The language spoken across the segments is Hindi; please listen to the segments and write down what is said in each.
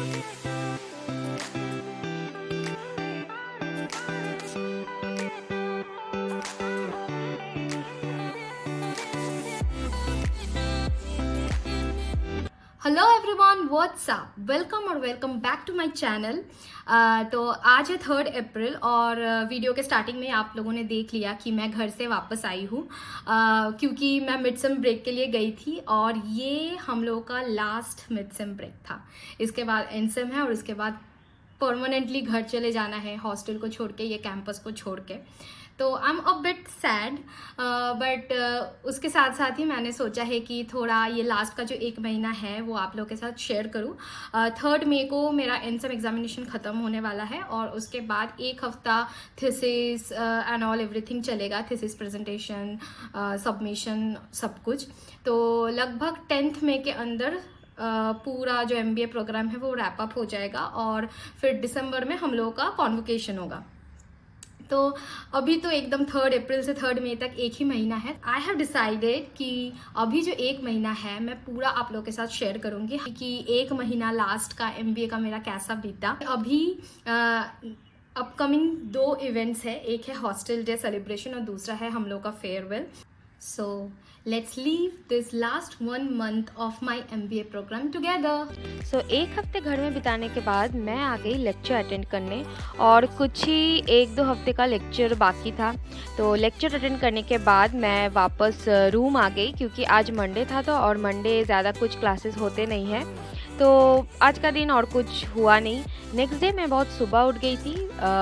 Hello everyone, what's up, welcome और welcome back to my channel. तो आज है 3 अप्रैल और वीडियो के स्टार्टिंग में आप लोगों ने देख लिया कि मैं घर से वापस आई हूँ क्योंकि मैं मिड सेम ब्रेक के लिए गई थी और ये हम लोगों का लास्ट मिड सेम ब्रेक था। इसके बाद एंड सेम है और इसके बाद परमानेंटली घर चले जाना है, हॉस्टल को छोड़ के, ये कैंपस को छोड़ के। तो I am a bit sad, but उसके साथ साथ ही मैंने सोचा है कि थोड़ा ये लास्ट का जो 1 महीना है वो आप लोगों के साथ शेयर करूँ। 3 मई को मेरा एनसम एग्जामिनेशन ख़त्म होने वाला है और उसके बाद 1 हफ्ता थीसिस एंड ऑल एवरीथिंग चलेगा, थीसिस प्रेजेंटेशन, सबमिशन, सब कुछ। तो लगभग 10th मई के अंदर पूरा जो MBA प्रोग्राम है वो रैप अप हो जाएगा और फिर दिसंबर में हम लोगों का कॉन्वोकेशन होगा। तो अभी तो एकदम 3 अप्रैल से 3 मई तक 1 ही महीना है। आई हैव डिसाइडेड कि अभी जो 1 महीना है मैं पूरा आप लोगों के साथ शेयर करूंगी कि 1 महीना लास्ट का MBA का मेरा कैसा बीता। अभी अपकमिंग 2 इवेंट्स है, एक है हॉस्टल डे सेलिब्रेशन और दूसरा है हम लोग का farewell. So let's leave this last 1 month of my MBA program together. So 1 हफ्ते घर में बिताने के बाद मैं आ गई लेक्चर अटेंड करने और कुछ ही 1-2 हफ्ते का लेक्चर बाकी था। तो लेक्चर अटेंड करने के बाद मैं वापस रूम आ गई क्योंकि आज मंडे था तो और मंडे ज़्यादा कुछ क्लासेस होते नहीं हैं, तो आज का दिन और कुछ हुआ नहीं। नेक्स्ट डे मैं बहुत सुबह उठ गई थी।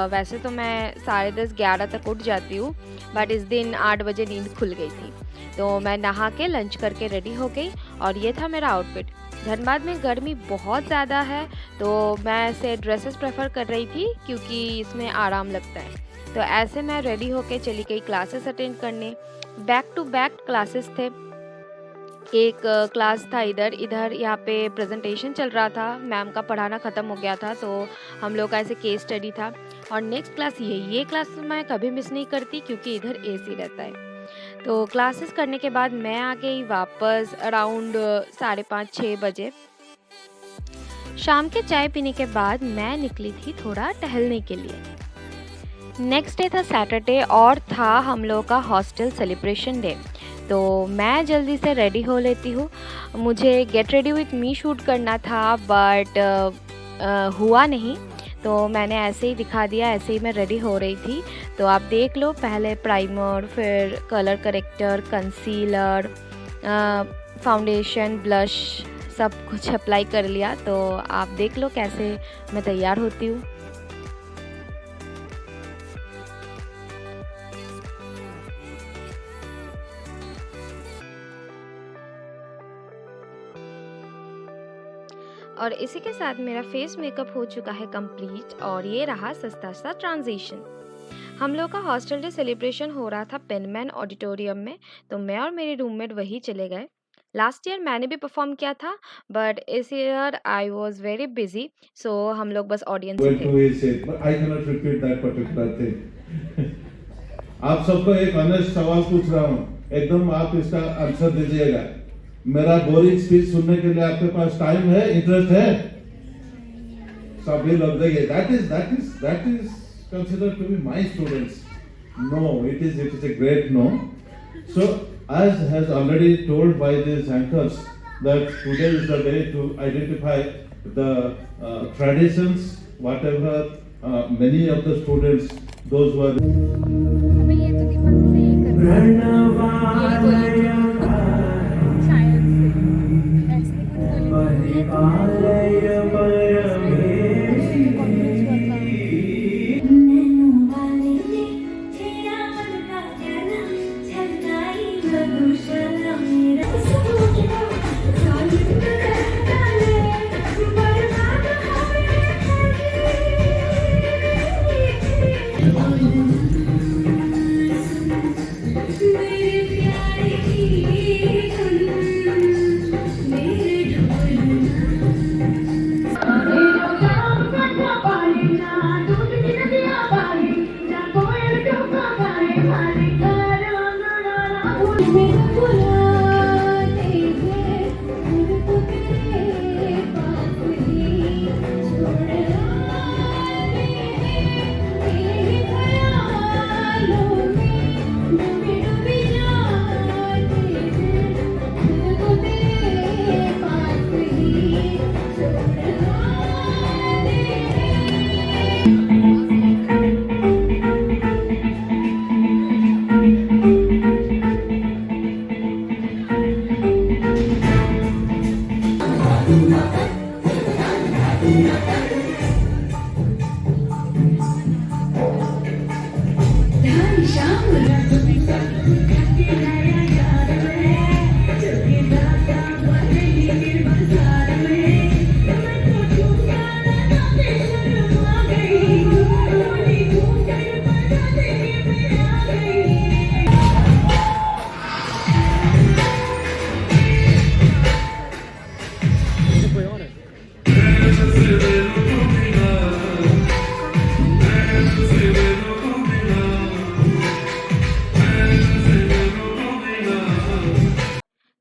वैसे तो मैं 10:30-11 तक उठ जाती हूँ, बट इस दिन 8 बजे नींद खुल गई थी। तो मैं नहा के लंच करके रेडी हो गई और ये था मेरा आउटफिट। धनबाद में गर्मी बहुत ज़्यादा है तो मैं ऐसे ड्रेसेस प्रेफर कर रही थी क्योंकि इसमें आराम लगता है। तो ऐसे मैं रेडी होके चली गई क्लासेस अटेंड करने। बैक टू बैक क्लासेस थे। एक क्लास था इधर यहाँ पे प्रेजेंटेशन चल रहा था, मैम का पढ़ाना ख़त्म हो गया था तो हम लोग का ऐसे केस स्टडी था। और नेक्स्ट क्लास ये क्लास मैं कभी मिस नहीं करती क्योंकि इधर AC रहता है। तो क्लासेस करने के बाद मैं आ गई वापस अराउंड 5:30-6 बजे। शाम के चाय पीने के बाद मैं निकली थी थोड़ा टहलने के लिए। नेक्स्ट डे था सैटरडे और था हम लोग का हॉस्टल सेलिब्रेशन डे। तो मैं जल्दी से रेडी हो लेती हूँ। मुझे get ready with me shoot करना था बट हुआ नहीं, तो मैंने ऐसे ही दिखा दिया, ऐसे ही मैं रेडी हो रही थी। तो आप देख लो, पहले प्राइमर, फिर colour corrector, concealer, foundation, blush सब कुछ अप्लाई कर लिया। तो आप देख लो कैसे मैं तैयार होती हूँ। और इसी के साथ मेरा फेस मेकअप हो चुका है कंप्लीट और ये रहा सस्ता सा ट्रांजिशन। हम लोग का हॉस्टल डे सेलिब्रेशन हो रहा था पेनमैन ऑडिटोरियम में, तो मैं और मेरी रूममेट वही चले गए। लास्ट ईयर मैंने भी परफॉर्म किया था बट इस year I was very busy, so हम लोग बस ऑडियंस थे। आप सबको एक ऑनेस्ट सवाल पूछ रहा हूँ, एकदम आप इसका आंसर दीजिएगा। मेरा बोरिंग स्पीच सुनने के लिए आपके पास टाइम है, इंटरेस्ट है? सभी लोग देखिए, that is considered to be my students. No, it is a great no. So as has already told by these anchors that today is the day to identify the traditions, whatever many of the students, those who are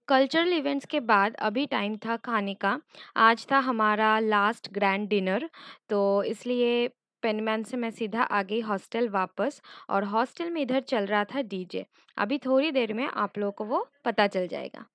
cultural events के बाद अभी टाइम था खाने का। आज था हमारा लास्ट ग्रैंड डिनर, तो इसलिए पेनमैन से मैं सीधा आ गई हॉस्टल वापस, और हॉस्टल में इधर चल रहा था डीजे। अभी थोड़ी देर में आप लोगों को वो पता चल जाएगा।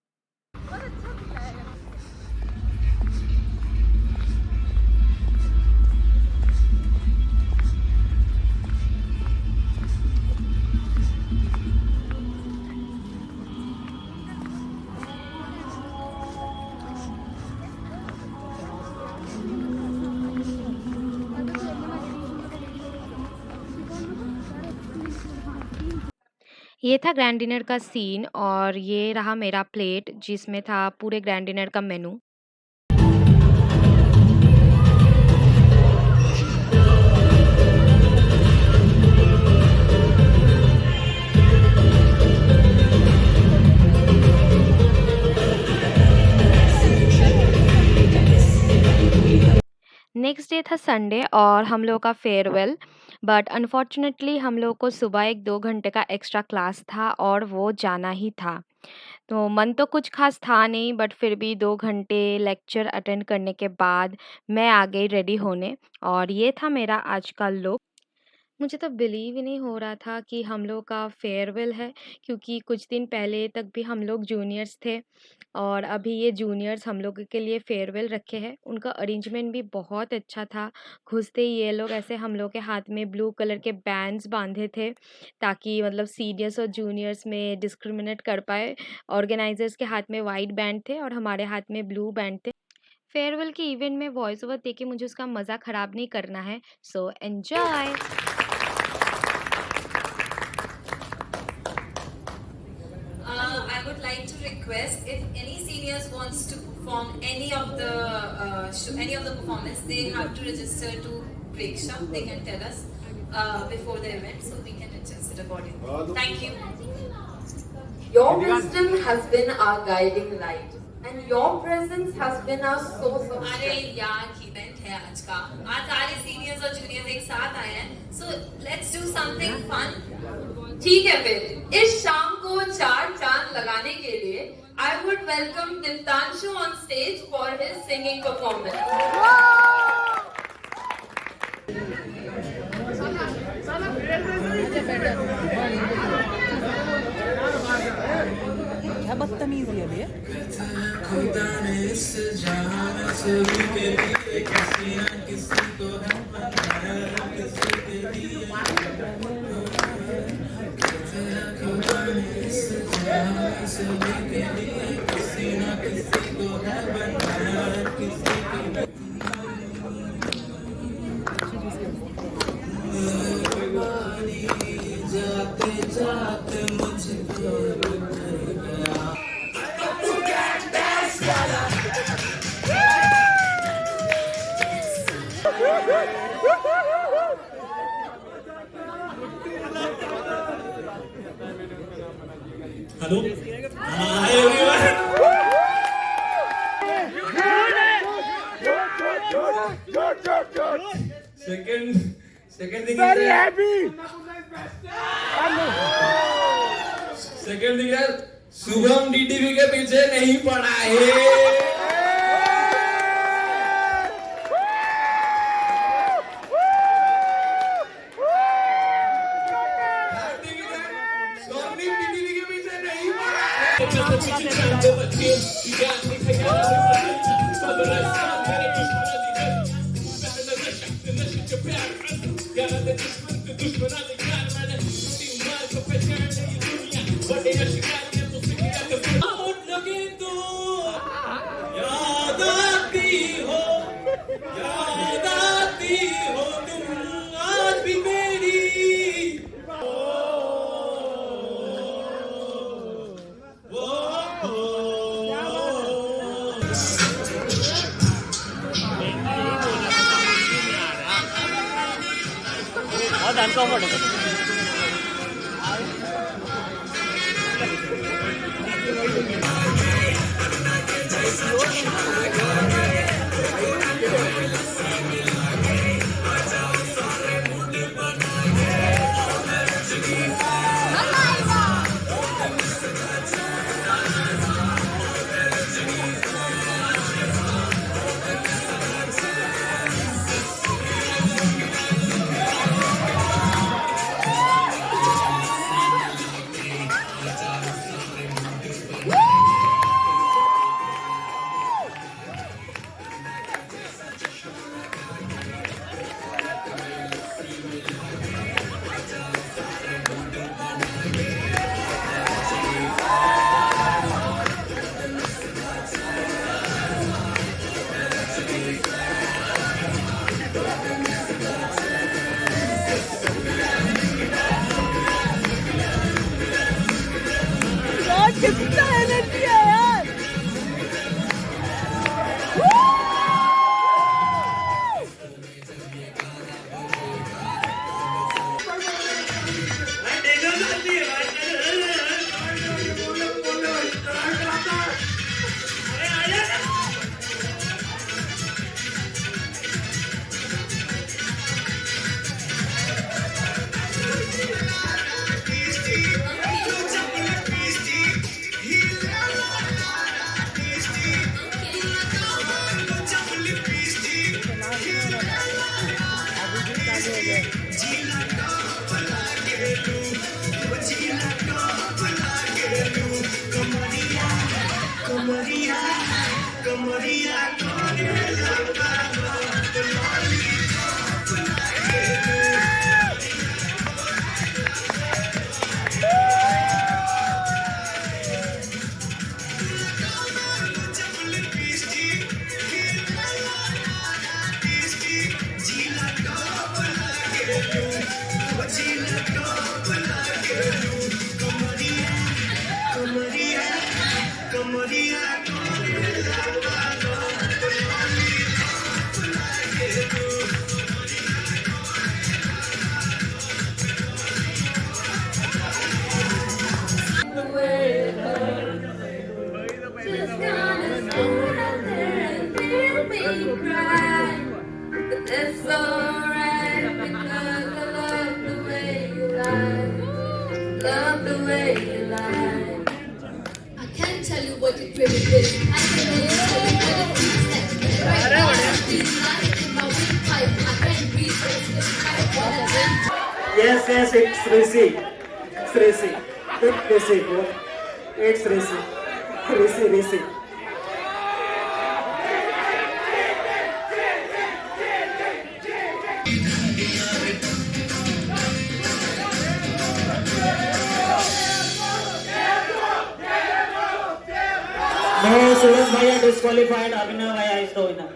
ये था ग्रैंड डिनर का सीन, और ये रहा मेरा प्लेट जिसमें था पूरे ग्रैंड डिनर का मेनू। नेक्स्ट डे था संडे और हम लोगों का फेयरवेल, बट अनफॉर्चुनेटली हम लोगों को सुबह 1-2 घंटे का एक्स्ट्रा क्लास था और वो जाना ही था। तो मन तो कुछ ख़ास था नहीं, बट फिर भी 2 घंटे लेक्चर अटेंड करने के बाद मैं आ गई रेडी होने, और ये था मेरा आज का लुक। मुझे तो बिलीव ही नहीं हो रहा था कि हम लोग का फेयरवेल है, क्योंकि कुछ दिन पहले तक भी हम लोग जूनियर्स थे और अभी ये जूनियर्स हम लोगों के लिए फेयरवेल रखे हैं। उनका अरेंजमेंट भी बहुत अच्छा था। घुसते ही ये लोग ऐसे हम लोग के हाथ में ब्लू कलर के बैंड्स बांधे थे, ताकि मतलब सीनियर्स और जूनियर्स में डिस्क्रिमिनेट कर पाए। ऑर्गेनाइजर्स के हाथ में वाइट बैंड थे और हमारे हाथ में ब्लू बैंड थे। फेयरवेल के इवेंट में वॉइस ओवर दे के मुझे उसका मज़ा ख़राब नहीं करना है, so enjoy. I would like to request if any seniors wants to perform any of the performance, they have to register to Preksha. They can tell us before the event, so we can adjust it accordingly. Thank you. Your wisdom has been our guiding light, and your presence has been our source of अरे strength. यार इवेंट है आज का, आज सारे सीनियर्स और जूनियर्स एक साथ आए हैं, so let's do something fun. ठीक है फिर इस शाम को 4 चांद लगाने के लिए I would welcome Diltanshu on stage for his singing performance. क्या बदतमीजी है ये? खुदा ने इस जहान से के लिए किसी न किसी को हम बनाया, किसी के लिए खुदा ने इस जहान से के लिए किसी न किसी को है बनाया, किसी के लिए जाते जाते मुझको hello, hi everyone. Second thing very happy. Second thing है शुभम डीटीवी के पीछे नहीं पड़ा है। याद आती हो याद आती हो तुम आज भी मेरी बहुत uncomfortable It's alright because I love the way you lie. Love the way you lie. I can't tell you what it really is. I can only tell you what it is. Right now, I feel like in my windpipe. I can't breathe. Yes, yes, it's Rishi. It's Rishi. It's Rishi, bro. It's Rishi. Rishi. No, Suraj Bhaiya disqualified. Abhinav Bhaiya is the winner.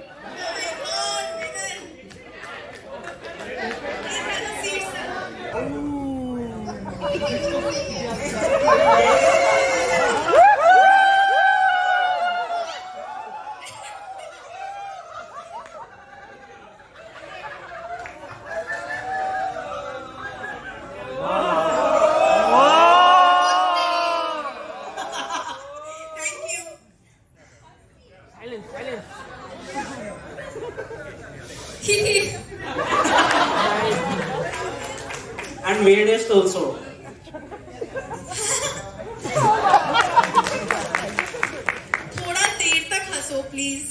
And weirdest also. थोड़ा देर तक हंसो प्लीज.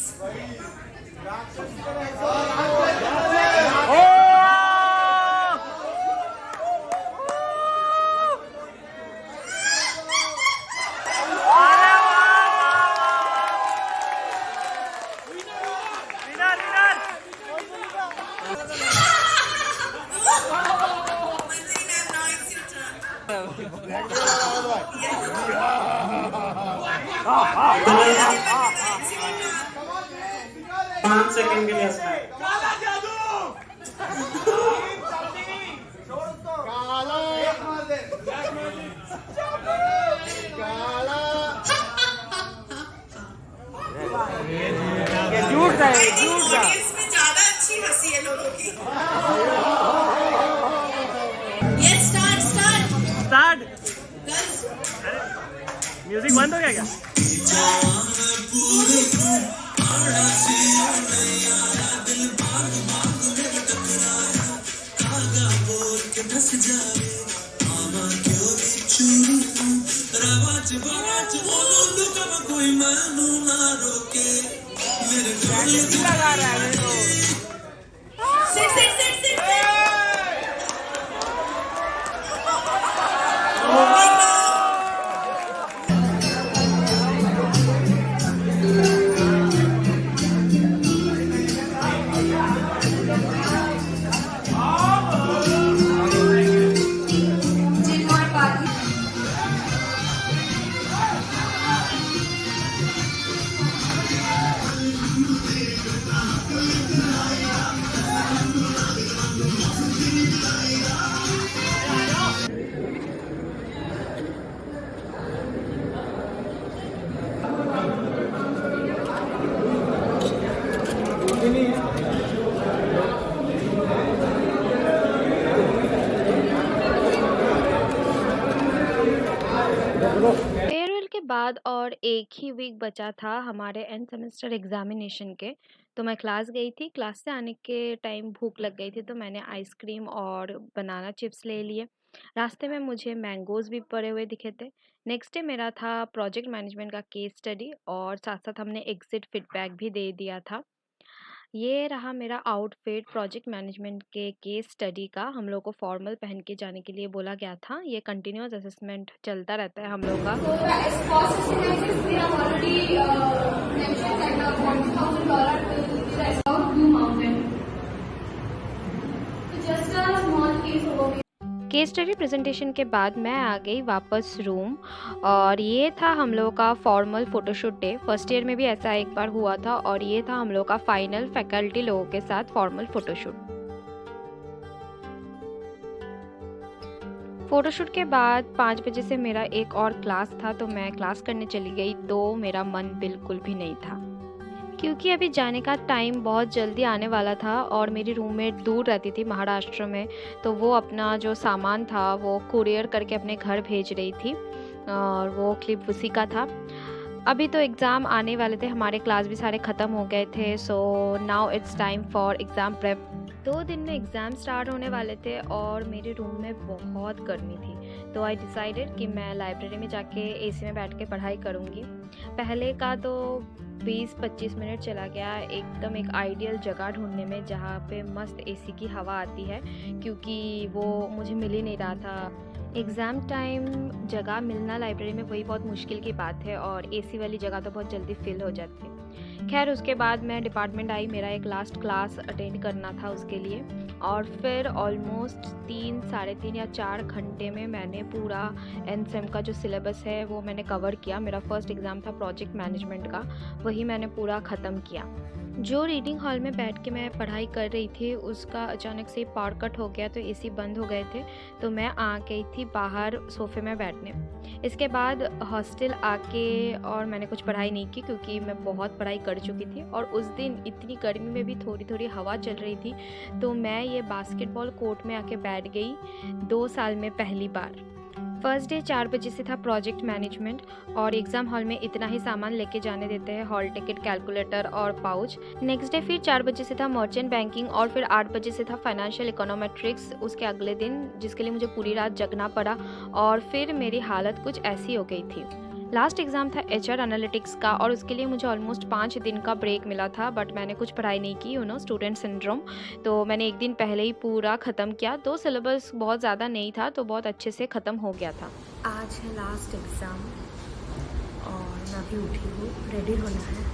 5 सेकंड के लिए हंसना है। इसमें ज्यादा अच्छी हंसी है लोगों की। Yes, start. म्यूजिक बंद हो गया क्या? Sit. फेयरवेल के बाद और एक ही वीक बचा था हमारे एंड सेमेस्टर एग्जामिनेशन के। तो मैं क्लास गई थी। क्लास से आने के टाइम भूख लग गई थी तो मैंने आइसक्रीम और बनाना चिप्स ले लिए। रास्ते में मुझे मैंगोज़ भी पड़े हुए दिखे थे। नेक्स्ट डे मेरा था प्रोजेक्ट मैनेजमेंट का केस स्टडी और साथ-साथ हमने एग्ज़िट फीडबैक भी दे दिया था। ये रहा मेरा आउटफिट प्रोजेक्ट मैनेजमेंट के केस स्टडी का। हम लोग को फॉर्मल पहन के जाने के लिए बोला गया था। ये कंटिन्यूअस असेसमेंट चलता रहता है हम लोग का। So the cost estimates we have already mentioned that the $40,000 will be the about Blue Mountain. So just a small case overview. Case study presentation के बाद मैं आ गई वापस रूम और ये था हम लोगों का formal photoshoot day. First year में भी ऐसा एक बार हुआ था और ये था हम लोग का फाइनल फैकल्टी लोगों के साथ फॉर्मल फ़ोटोशूट के बाद 5 बजे से मेरा एक और क्लास था तो मैं क्लास करने चली गई तो मेरा मन बिल्कुल भी नहीं था क्योंकि अभी जाने का टाइम बहुत जल्दी आने वाला था और मेरी रूममेट दूर रहती थी महाराष्ट्र में। तो वो अपना जो सामान था वो कुरियर करके अपने घर भेज रही थी और वो क्लिप उसी का था। अभी तो एग्ज़ाम आने वाले थे, हमारे क्लास भी सारे ख़त्म हो गए थे। So now it's time for exam prep. 2 दिन में एग्ज़ाम स्टार्ट होने वाले थे और मेरे रूम में बहुत गर्मी थी तो आई डिसाइडेड कि मैं लाइब्रेरी में जाके एसी में बैठ के पढ़ाई करूँगी। पहले का तो 20-25 मिनट चला गया एकदम एक आइडियल जगह ढूंढने में जहाँ पे मस्त एसी की हवा आती है क्योंकि वो मुझे मिल ही नहीं रहा था। एग्ज़ाम टाइम जगह मिलना लाइब्रेरी में वही बहुत मुश्किल की बात है और एसी वाली जगह तो बहुत जल्दी फिल हो जाती है। खैर उसके बाद मैं डिपार्टमेंट आई, मेरा एक लास्ट क्लास अटेंड करना था उसके लिए और फिर ऑलमोस्ट 3, साढ़े 3 या 4 घंटे में मैंने पूरा एनसेम का जो सिलेबस है वो मैंने कवर किया। मेरा फर्स्ट एग्ज़ाम था प्रोजेक्ट मैनेजमेंट का, वही मैंने पूरा ख़त्म किया। जो रीडिंग हॉल में बैठ के मैं पढ़ाई कर रही थी उसका अचानक से पावर कट हो गया तो एसी बंद हो गए थे तो मैं आ गई थी बाहर सोफ़े में बैठने। इसके बाद हॉस्टल आके और मैंने कुछ पढ़ाई नहीं की क्योंकि मैं बहुत पढ़ाई कर चुकी थी और उस दिन इतनी गर्मी में भी थोड़ी थोड़ी हवा चल रही थी तो मैं ये बास्केटबॉल कोर्ट में आके बैठ गई 2 साल में पहली बार। फर्स्ट डे 4 बजे से था प्रोजेक्ट मैनेजमेंट और एग्ज़ाम हॉल में इतना ही सामान लेके जाने देते हैं, हॉल टिकट, कैलकुलेटर और पाउच। नेक्स्ट डे फिर 4 बजे से था मर्चेंट बैंकिंग और फिर 8 बजे से था फाइनेंशियल इकोनोमेट्रिक्स उसके अगले दिन, जिसके लिए मुझे पूरी रात जगना पड़ा और फिर मेरी हालत कुछ ऐसी हो गई थी। लास्ट एग्ज़ाम था HR एनालिटिक्स का और उसके लिए मुझे ऑलमोस्ट 5 दिन का ब्रेक मिला था बट मैंने कुछ पढ़ाई नहीं की, स्टूडेंट सिंड्रोम। तो मैंने एक दिन पहले ही पूरा ख़त्म किया। तो सिलेबस बहुत ज़्यादा नहीं था तो बहुत अच्छे से ख़त्म हो गया था। आज है लास्ट एग्ज़ाम और मैं अभी उठी हूँ, रेडी होना है।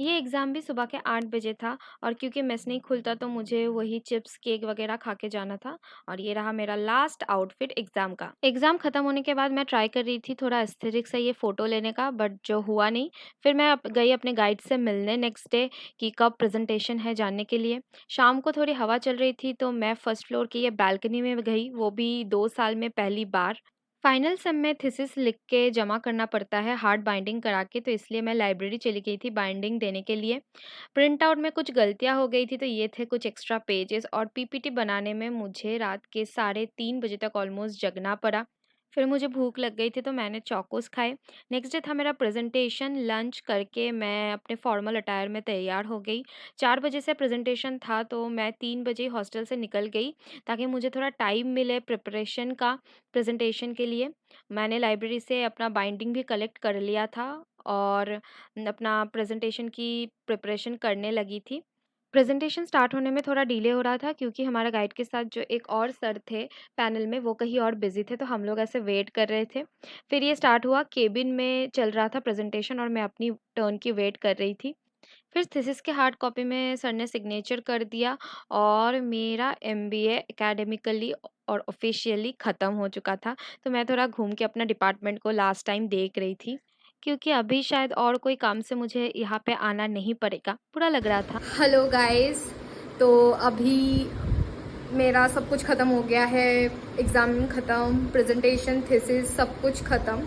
ये एग्ज़ाम भी सुबह के 8 बजे था और क्योंकि मेस नहीं खुलता तो मुझे वही चिप्स, केक वगैरह खा के जाना था और ये रहा मेरा लास्ट आउटफिट एग्ज़ाम का। एग्ज़ाम ख़त्म होने के बाद मैं ट्राई कर रही थी थोड़ा एस्थेटिक सा ये फ़ोटो लेने का बट जो हुआ नहीं। फिर मैं गई अपने गाइड से मिलने नेक्स्ट डे कि कब प्रेज़ेंटेशन है जानने के लिए। शाम को थोड़ी हवा चल रही थी तो मैं फर्स्ट फ्लोर की ये बालकनी में गई, वो भी 2 साल में पहली बार। फाइनल सेम में थीसिस लिख के जमा करना पड़ता है हार्ड बाइंडिंग करा के, तो इसलिए मैं लाइब्रेरी चली गई थी बाइंडिंग देने के लिए। प्रिंट आउट में कुछ गलतियाँ हो गई थी तो ये थे कुछ एक्स्ट्रा पेजेस और पीपीटी बनाने में मुझे रात के 3:30 बजे तक ऑलमोस्ट जगना पड़ा। फिर मुझे भूख लग गई थी तो मैंने चोकोस खाए। नेक्स्ट डे था मेरा प्रेजेंटेशन, लंच करके मैं अपने फॉर्मल अटायर में तैयार हो गई। 4 बजे से प्रेजेंटेशन था तो मैं 3 बजे हॉस्टल से निकल गई ताकि मुझे थोड़ा टाइम मिले प्रिपरेशन का प्रेजेंटेशन के लिए। मैंने लाइब्रेरी से अपना बाइंडिंग भी कलेक्ट कर लिया था और अपना प्रेजेंटेशन की प्रिपरेशन करने लगी थी। प्रेजेंटेशन स्टार्ट होने में थोड़ा डिले हो रहा था क्योंकि हमारा गाइड के साथ जो एक और सर थे पैनल में वो कहीं और बिजी थे तो हम लोग ऐसे वेट कर रहे थे। फिर ये स्टार्ट हुआ, केबिन में चल रहा था प्रेजेंटेशन और मैं अपनी टर्न की वेट कर रही थी। फिर थीसिस के हार्ड कॉपी में सर ने सिग्नेचर कर दिया और मेरा एमबीए एकेडमिकली और ऑफिशियली ख़त्म हो चुका था। तो मैं थोड़ा घूम के अपना डिपार्टमेंट को लास्ट टाइम देख रही थी क्योंकि अभी शायद और कोई काम से मुझे यहाँ पे आना नहीं पड़ेगा। बुरा लग रहा था। हेलो गाइस, तो अभी मेरा सब कुछ ख़त्म हो गया है। एग्ज़ाम ख़त्म, प्रेजेंटेशन, थीसिस सब कुछ ख़त्म।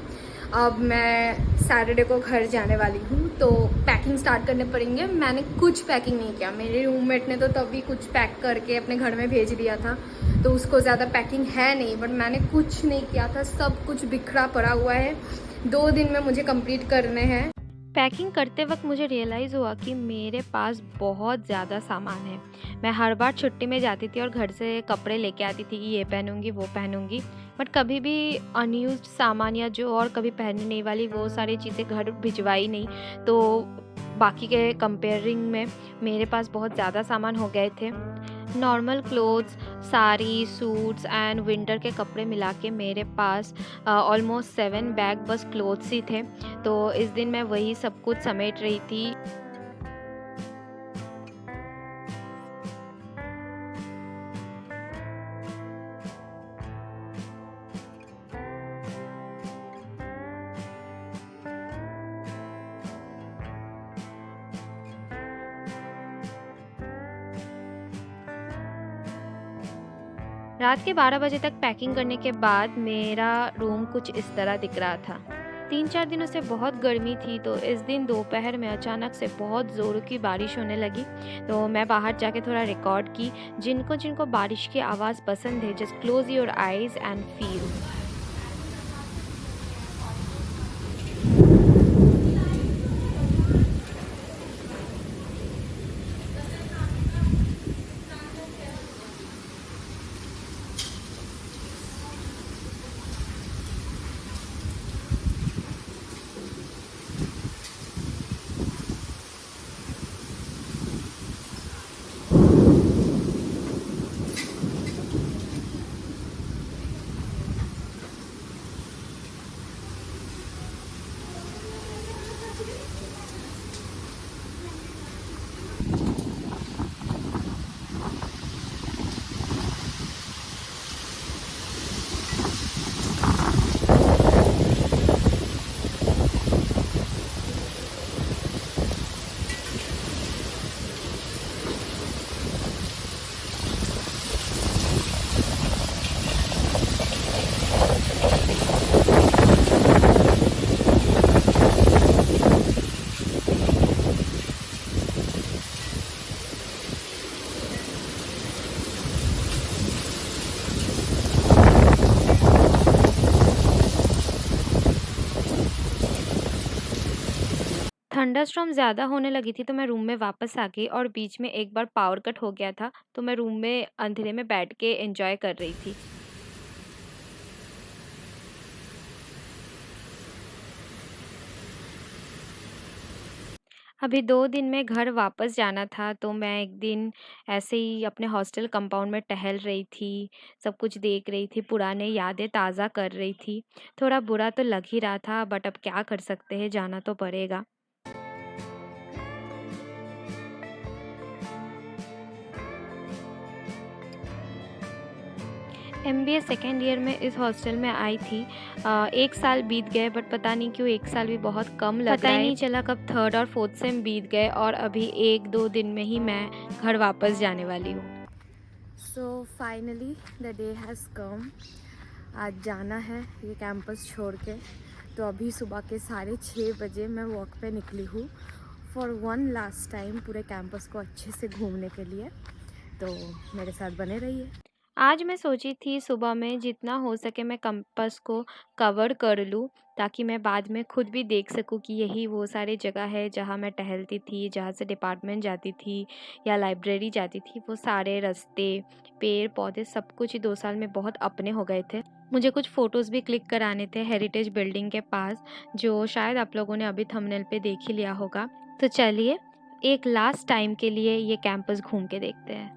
अब मैं सैटरडे को घर जाने वाली हूँ तो पैकिंग स्टार्ट करने पड़ेंगे। मैंने कुछ पैकिंग नहीं किया, मेरे रूममेट ने तो तभी कुछ पैक करके अपने घर में भेज दिया था तो उसको ज़्यादा पैकिंग है नहीं, बट मैंने कुछ नहीं किया था, सब कुछ बिखरा पड़ा हुआ है। 2 दिन में मुझे कंप्लीट करने हैं। पैकिंग करते वक्त मुझे रियलाइज़ हुआ कि मेरे पास बहुत ज़्यादा सामान है। मैं हर बार छुट्टी में जाती थी और घर से कपड़े लेके आती थी कि ये पहनूंगी वो पहनूंगी, बट कभी भी अनयूज्ड सामान या जो और कभी पहनने नहीं वाली वो सारी चीज़ें घर भिजवाई नहीं। तो बाकी के कंपेयरिंग में मेरे पास बहुत ज़्यादा सामान हो गए थे। Normal clothes, sari, suits and winter के कपड़े मिला के मेरे पास ऑलमोस्ट 7 बैग बस क्लोथ्स ही थे। तो इस दिन मैं वही सब कुछ समेट रही थी। रात के 12 बजे तक पैकिंग करने के बाद मेरा रूम कुछ इस तरह दिख रहा था। 3-4 दिनों से बहुत गर्मी थी तो इस दिन दोपहर में अचानक से बहुत ज़ोरों की बारिश होने लगी। तो मैं बाहर जाके थोड़ा रिकॉर्ड की। जिनको जिनको बारिश की आवाज़ पसंद है, just close your eyes and feel. Thunderstorm ज़्यादा होने लगी थी तो मैं रूम में वापस आ गई और बीच में एक बार पावर कट हो गया था तो मैं रूम में अंधेरे में बैठ के एंजॉय कर रही थी। अभी 2 दिन में घर वापस जाना था तो मैं एक दिन ऐसे ही अपने हॉस्टल कंपाउंड में टहल रही थी, सब कुछ देख रही थी, पुराने यादें ताज़ा कर रही थी। थोड़ा बुरा तो लग ही रहा था बट अब क्या कर सकते हैं, जाना तो पड़ेगा। MBA सेकेंड ईयर में इस हॉस्टल में आई थी। 1 साल बीत गए, बट पता नहीं क्यों 1 साल भी बहुत कम लग रहा है। पता ही नहीं चला कब थर्ड और फोर्थ सेम बीत गए और अभी 1-2 दिन में ही मैं घर वापस जाने वाली हूँ। So finally the day has come. आज जाना है ये कैंपस छोड़ के। तो अभी सुबह के 6:30 बजे मैं वॉक पे निकली हूँ फॉर वन लास्ट टाइम पूरे कैंपस को अच्छे से घूमने के लिए। तो मेरे साथ बने रहिए। आज मैं सोची थी सुबह में जितना हो सके मैं कैंपस को कवर कर लूँ, ताकि मैं बाद में खुद भी देख सकूँ कि यही वो सारी जगह है जहाँ मैं टहलती थी, जहाँ से डिपार्टमेंट जाती थी या लाइब्रेरी जाती थी। वो सारे रास्ते, पेड़ पौधे सब कुछ ही 2 साल में बहुत अपने हो गए थे। मुझे कुछ फ़ोटोज़ भी क्लिक कराने थे हेरिटेज बिल्डिंग के पास, जो शायद आप लोगों ने अभी थंबनेल पे देख ही लिया होगा। तो चलिए एक लास्ट टाइम के लिए ये कैंपस घूम के देखते हैं।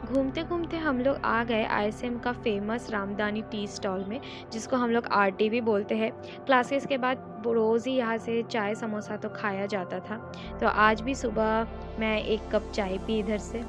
घूमते घूमते हम लोग आ गए आईएसएम का फेमस रामदानी टी स्टॉल में, जिसको हम लोग आरटी भी बोलते हैं। क्लासेस के बाद रोज़ ही यहाँ से चाय समोसा तो खाया जाता था, तो आज भी सुबह मैं 1 कप चाय पी इधर से।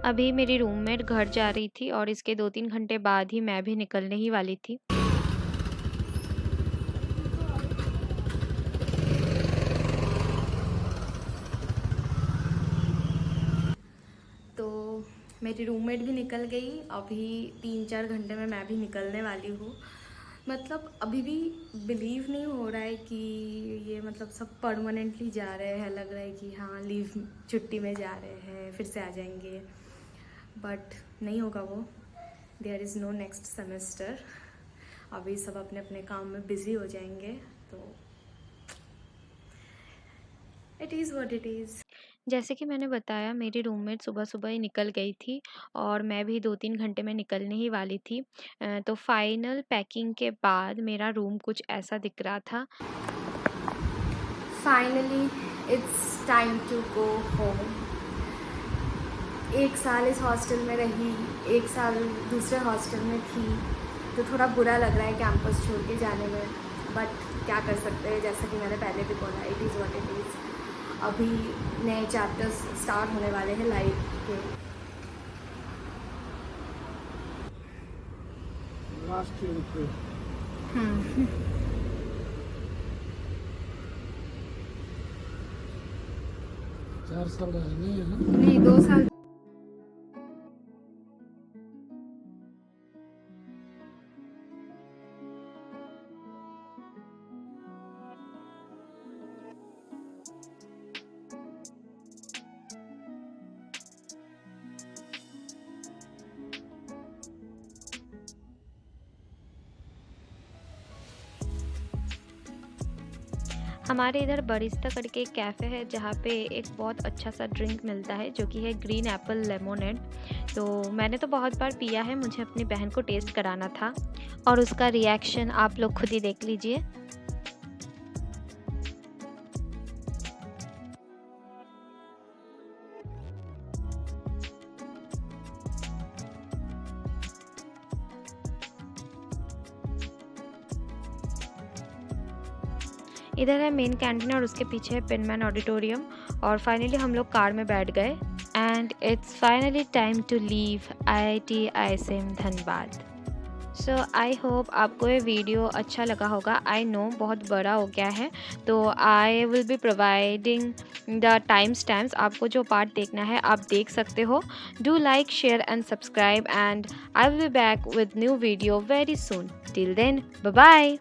अभी मेरी रूममेट घर जा रही थी और इसके 2-3 घंटे बाद ही मैं भी निकलने ही वाली थी। तो मेरी रूममेट भी निकल गई, अभी 3-4 घंटे में मैं भी निकलने वाली हूँ। मतलब अभी भी बिलीव नहीं हो रहा है कि ये मतलब सब परमानेंटली जा रहे हैं। लग रहा है कि हाँ लीव छुट्टी में जा रहे हैं, फिर से आ जाएंगे, बट नहीं होगा वो। There is no next semester. अभी सब अपने अपने काम में बिज़ी हो जाएंगे, तो it is what it is. जैसे कि मैंने बताया, मेरी रूममेट सुबह-सुबह ही निकल गई थी और मैं भी 2-3 घंटे में निकलने ही वाली थी। तो फाइनल पैकिंग के बाद मेरा रूम कुछ ऐसा दिख रहा था। Finally it's time to go home. 1 साल इस हॉस्टल में रही, 1 साल दूसरे हॉस्टल में थी, तो थोड़ा बुरा लग रहा है कैंपस छोड़ के जाने में, बट क्या कर सकते हैं। जैसा कि मैंने पहले भी बोला, it is what it is. अभी नए चैप्टर्स स्टार्ट होने वाले हैं लाइफ के। लास्ट ईयर पे 4 साल रहेंगे ना? नहीं, 2 साल। हमारे इधर बरिस्ता करके एक कैफ़े है, जहाँ पे एक बहुत अच्छा सा ड्रिंक मिलता है जो कि है ग्रीन एप्पल लेमोनेड। तो मैंने तो बहुत बार पिया है, मुझे अपनी बहन को टेस्ट कराना था और उसका रिएक्शन आप लोग खुद ही देख लीजिए। इधर है मेन कैंटीन और उसके पीछे है पेनमैन ऑडिटोरियम। और फाइनली हम लोग कार में बैठ गए and it's finally time to leave IIT ISM Dhanbad. So I hope आपको ये वीडियो अच्छा लगा होगा। आई नो बहुत बड़ा हो गया है, तो I will be providing the time stamps. आपको जो पार्ट देखना है आप देख सकते हो। Do like, share and subscribe and I will be back with new video very soon. Till then, bye bye.